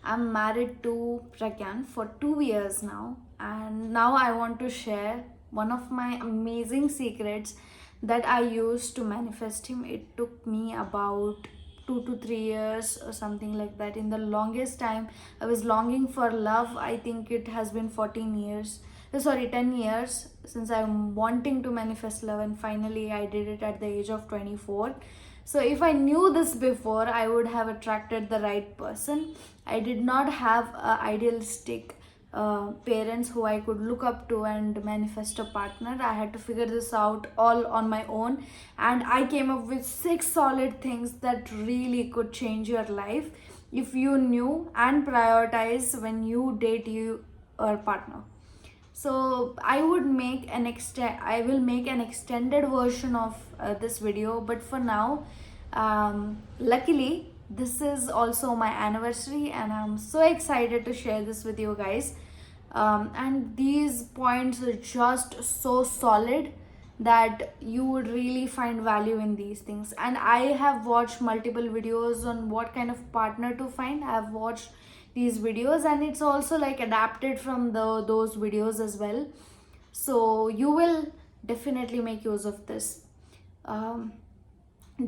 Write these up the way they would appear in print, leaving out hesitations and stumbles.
I'm married to Pragyan for 2 years now, and now I want to share one of my amazing secrets that I used to manifest him. It took me about 2 to 3 years or something like that. In the longest time, I was longing for love. I think it has been 14 years. Sorry, 10 years since I'm wanting to manifest love, and finally I did it at the age of 24. So if I knew this before, I would have attracted the right person. I did not have idealistic parents who I could look up to and manifest a partner. I had to figure this out all on my own, and I came up with 6 solid things that really could change your life if you knew and prioritize when you date your partner. So I will make an extended version of this video, but for now, luckily this is also my anniversary and I'm so excited to share this with you guys. And these points are just so solid that you would really find value in these things. And I have watched multiple videos on what kind of partner to find. I have watched these videos, and it's also like adapted from those videos as well, so you will definitely make use of this. um,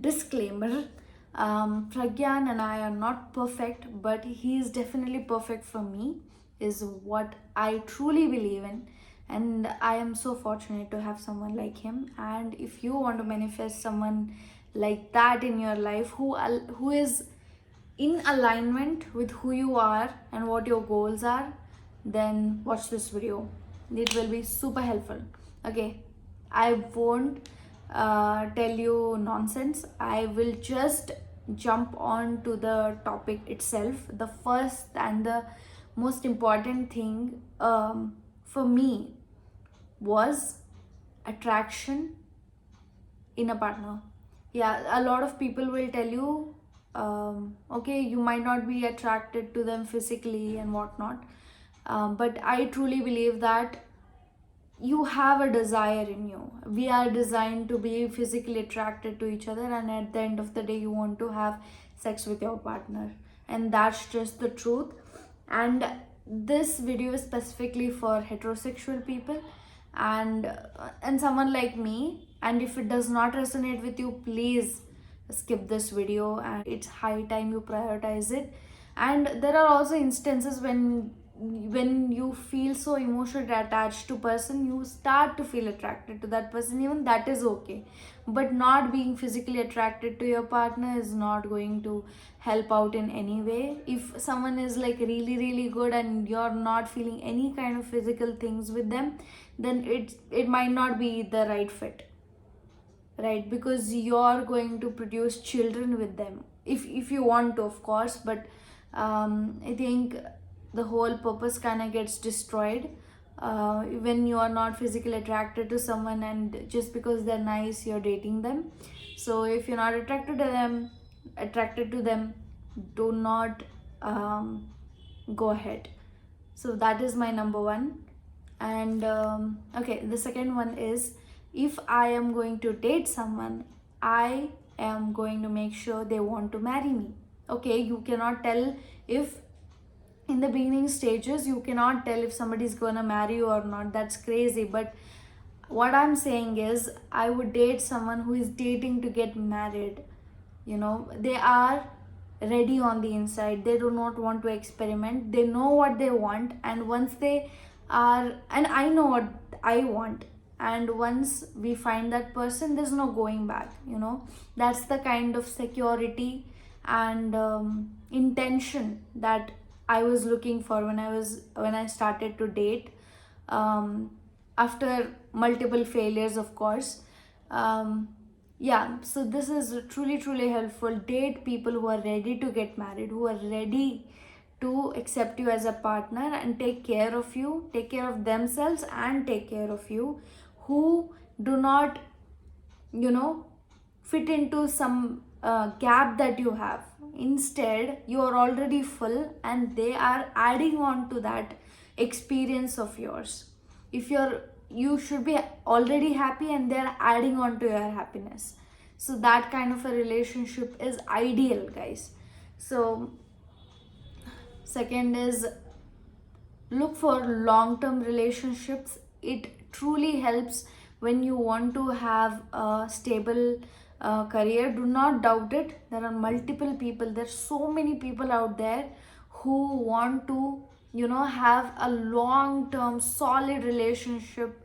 Disclaimer, Pragyan and I are not perfect, but he is definitely perfect for me, is what I truly believe in. And I am so fortunate to have someone like him. And if you want to manifest someone like that in your life, who is in alignment with who you are and what your goals are, then watch this video. It will be super helpful. Okay, I won't tell you nonsense. I will just jump on to the topic itself. The first and the most important thing for me was attraction in a partner. Yeah, a lot of people will tell you, okay, you might not be attracted to them physically and whatnot, but I truly believe that you have a desire in you. We are designed to be physically attracted to each other, and at the end of the day, you want to have sex with your partner, and that's just the truth. And this video is specifically for heterosexual people and someone like me. And if it does not resonate with you, please skip this video, and it's high time you prioritize it. And there are also instances when you feel so emotionally attached to person, you start to feel attracted to that person. Even that is okay, but not being physically attracted to your partner is not going to help out in any way. If someone is like really good and you're not feeling any kind of physical things with them, then it might not be the right fit, right? Because you're going to produce children with them if you want to, of course. But I think the whole purpose kind of gets destroyed when you are not physically attracted to someone, and just because they're nice you're dating them. So if you're not attracted to them, do not go ahead. So that is my number one. And okay, the second one is, if I am going to date someone, I am going to make sure they want to marry me. Okay, you cannot tell if in the beginning stages, you cannot tell if somebody is gonna marry you or not. That's crazy. But what I'm saying is, I would date someone who is dating to get married. They are ready on the inside. They do not want to experiment. They know what they want, and once they are, and I know what I want, and once we find that person, there's no going back. That's the kind of security and intention that I was looking for when I started to date, um, after multiple failures, of course. Yeah, so this is truly helpful. Date people who are ready to get married, who are ready to accept you as a partner and take care of you, take care of themselves and take care of you, who do not, fit into some gap that you have. Instead, you are already full and they are adding on to that experience of yours. If you should be already happy and they're adding on to your happiness. So that kind of a relationship is ideal, guys. So Second is look for long term relationships. It truly helps when you want to have a stable career. Do not doubt it. There are multiple people, there's so many people out there who want to, have a long term solid relationship.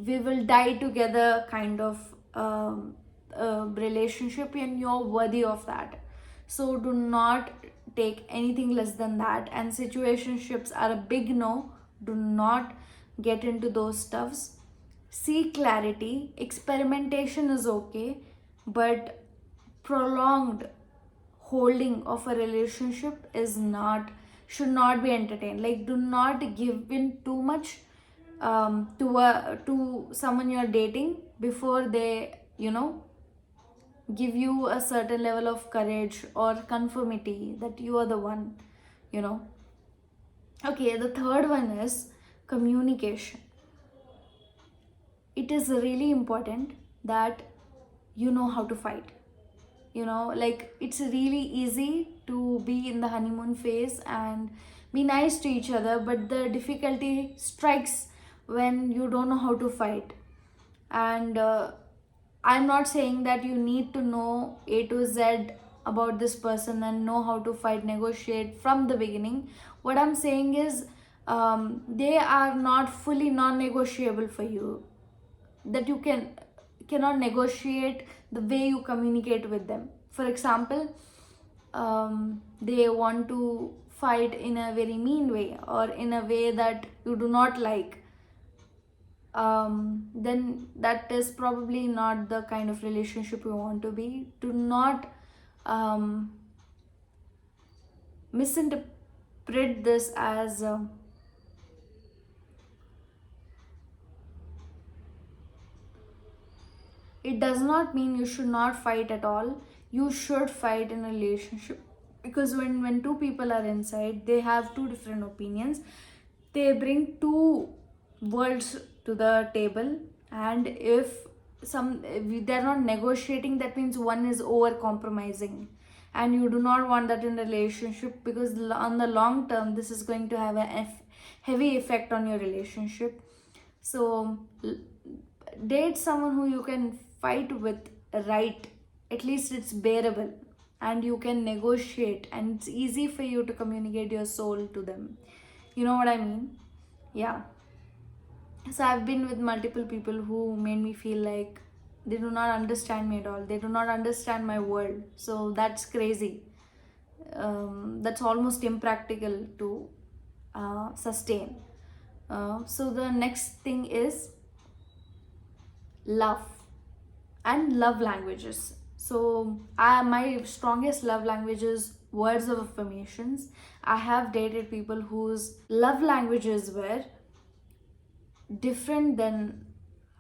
We will die together kind of relationship, and you're worthy of that. So do not take anything less than that, and situationships are a big no. Do not get into those stuffs. Seek clarity. Experimentation is okay, but prolonged holding of a relationship is not, should not be entertained. Like, do not give in too much to someone you're dating before they, give you a certain level of courage or conformity that you are the one, you know okay. The third one is communication. It is really important that you know how to fight. Like, it's really easy to be in the honeymoon phase and be nice to each other, but the difficulty strikes when you don't know how to fight. And I'm not saying that you need to know A to Z about this person and know how to fight, negotiate from the beginning. What I'm saying is, they are not fully non-negotiable for you, that you cannot negotiate the way you communicate with them. For example, they want to fight in a very mean way or in a way that you do not like. Then that is probably not the kind of relationship you want to be. Do not misinterpret this as it does not mean you should not fight at all. You should fight in a relationship, because when two people are inside, they have two different opinions. They bring two worlds to the table, and if they're not negotiating, that means one is over compromising, and you do not want that in a relationship, because on the long term this is going to have a heavy effect on your relationship. So date someone who you can fight with, right? At least it's bearable, and you can negotiate, and it's easy for you to communicate your soul to them. You know what I mean? Yeah. So I've been with multiple people who made me feel like they do not understand me at all. They do not understand my world. So that's crazy. That's almost impractical to sustain. So the next thing is love and love languages. So my strongest love language is words of affirmations. I have dated people whose love languages were different than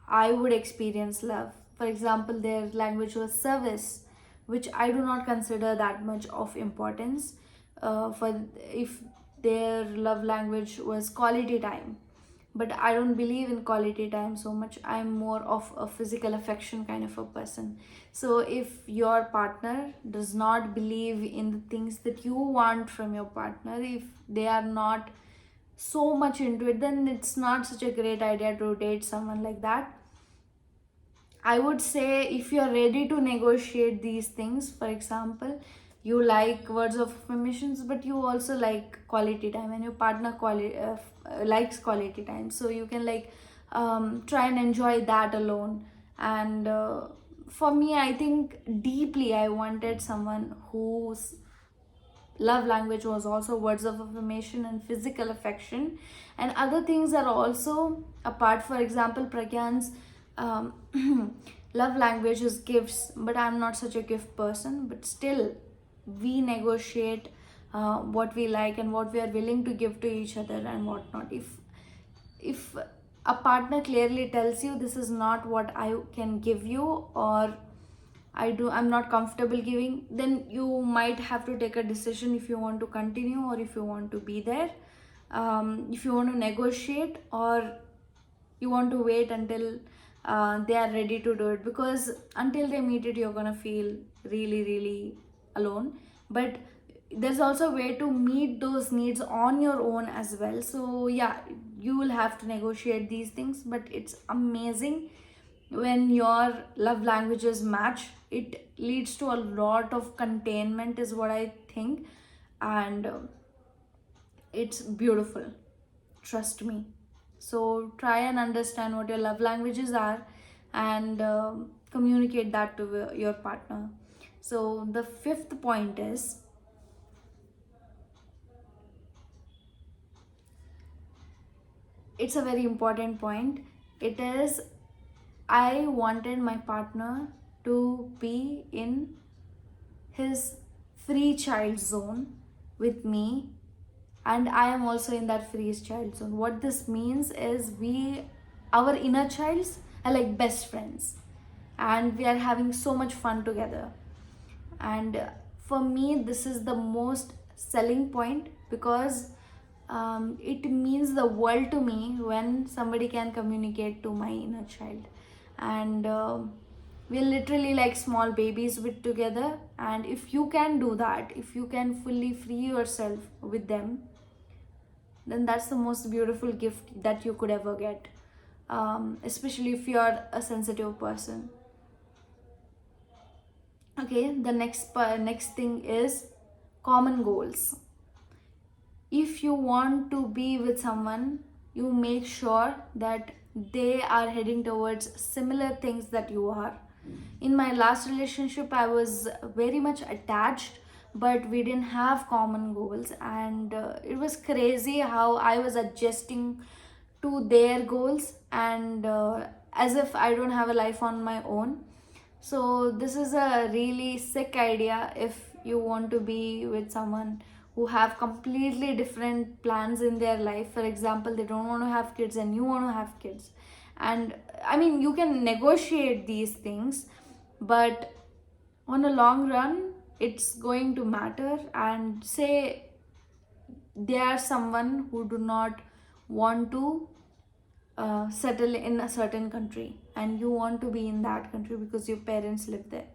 I would experience love. For example, their language was service, which I do not consider that much of importance. For if their love language was quality time, but I don't believe in quality time so much. I'm more of a physical affection kind of a person. So if your partner does not believe in the things that you want from your partner, if they are not so much into it, then it's not such a great idea to date someone like that. I would say, if you're ready to negotiate these things, for example, you like words of affirmations, but you also like quality time, and your partner likes quality time, so you can try and enjoy that alone. And for me, I think deeply I wanted someone whose love language was also words of affirmation and physical affection, and other things are also a part. For example, Pragyan's um, love language is gifts, but I'm not such a gift person. But still, we negotiate what we like and what we are willing to give to each other and whatnot. If a partner clearly tells you this is not what I can give you, or I'm not comfortable giving, then you might have to take a decision if you want to continue or if you want to be there. If you want to negotiate, or you want to wait until they are ready to do it, because until they meet it, you're gonna feel really, really alone. But there's also a way to meet those needs on your own as well. So yeah, you will have to negotiate these things, but it's amazing when your love languages match. It leads to a lot of containment is what I think. And it's beautiful, trust me. So try and understand what your love languages are, and communicate that to your partner. So the fifth point is, it's a very important point. It is, I wanted my partner to be in his free child zone with me, and I am also in that free child zone. What this means is, our inner childs are like best friends, and we are having so much fun together. And for me, this is the most selling point, because it means the world to me when somebody can communicate to my inner child. And we're literally like small babies with together, and if you can do that, if you can fully free yourself with them, then that's the most beautiful gift that you could ever get, especially if you're a sensitive person. Okay, the next thing is common goals. If you want to be with someone, you make sure that they are heading towards similar things that you are. In my last relationship, I was very much attached, but we didn't have common goals, and it was crazy how I was adjusting to their goals, and as if I don't have a life on my own. So this is a really sick idea if you want to be with someone who have completely different plans in their life. For example, they don't want to have kids and you want to have kids. And I mean, you can negotiate these things, but on a long run, it's going to matter. And say they are someone who do not want to settle in a certain country, and you want to be in that country because your parents live there.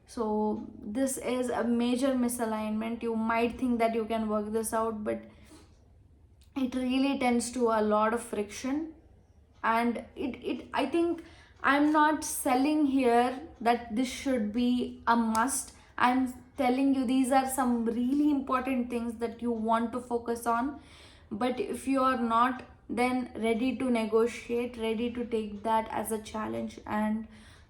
So this is a major misalignment. You might think that you can work this out, but it really tends to a lot of friction. And it I think, I'm not selling here that this should be a must. I'm telling you these are some really important things that you want to focus on. But if you are not, then ready to negotiate, ready to take that as a challenge and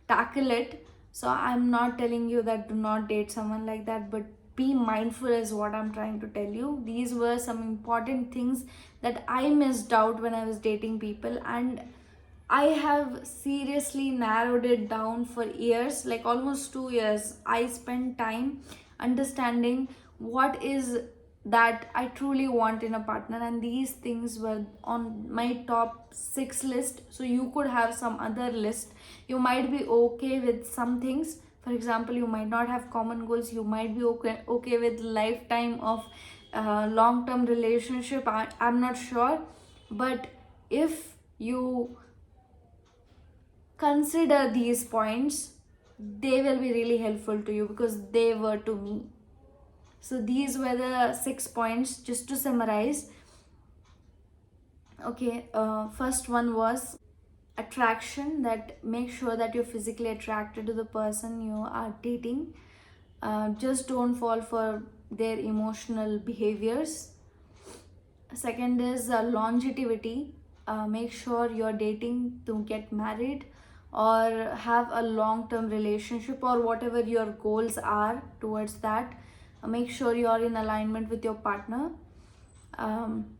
tackle it. So I'm not telling you that do not date someone like that, but be mindful is what I'm trying to tell you. These were some important things that I missed out when I was dating people, and I have seriously narrowed it down for years, like almost 2 years. I spent time understanding what is that I truly want in a partner, and these things were on my top 6 list. So you could have some other list. You might be okay with some things. For example, you might not have common goals. You might be okay with lifetime of long-term relationship. I'm not sure, but if you consider these points, they will be really helpful to you, because they were to me. So these were the 6 points, just to summarize. Okay, first one was attraction, that make sure that you're physically attracted to the person you are dating. Just don't fall for their emotional behaviors. Second is longevity. Make sure you're dating to get married or have a long-term relationship, or whatever your goals are towards that. Make sure you're in alignment with your partner. um,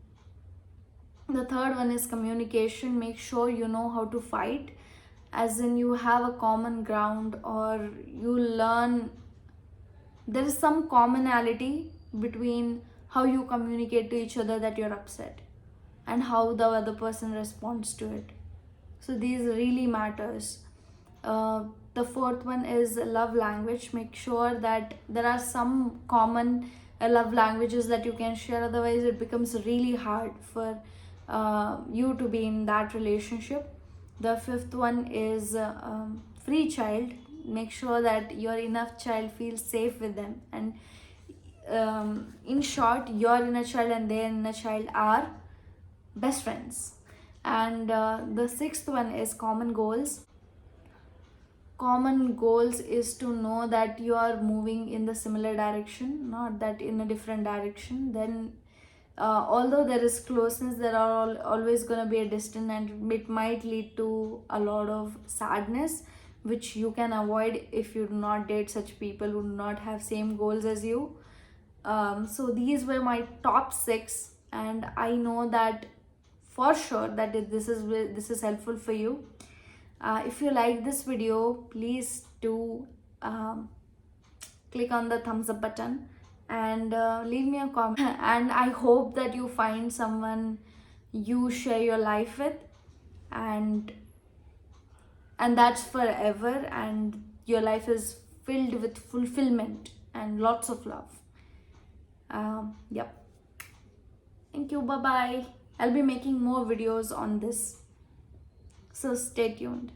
the third one is communication. Make sure you know how to fight, as in you have a common ground, or you learn there is some commonality between how you communicate to each other that you're upset, and how the other person responds to it. So these really matters. The fourth one is love language. Make sure that there are some common love languages that you can share, otherwise it becomes really hard for you to be in that relationship. The fifth one is free child. Make sure that your enough child feels safe with them, and in short, your inner child and their inner child are best friends. And the sixth one is common goals. Common goals is to know that you are moving in the similar direction, not that in a different direction. Then although there is closeness, there are always going to be a distance, and it might lead to a lot of sadness, which you can avoid if you do not date such people who do not have same goals as you. So these were my top 6, and I know that for sure that this is helpful for you. If you like this video, please do click on the thumbs up button and leave me a comment. And I hope that you find someone you share your life with, and that's forever, and your life is filled with fulfillment and lots of love. Yep. Thank you. Bye bye. I'll be making more videos on this, so stay tuned.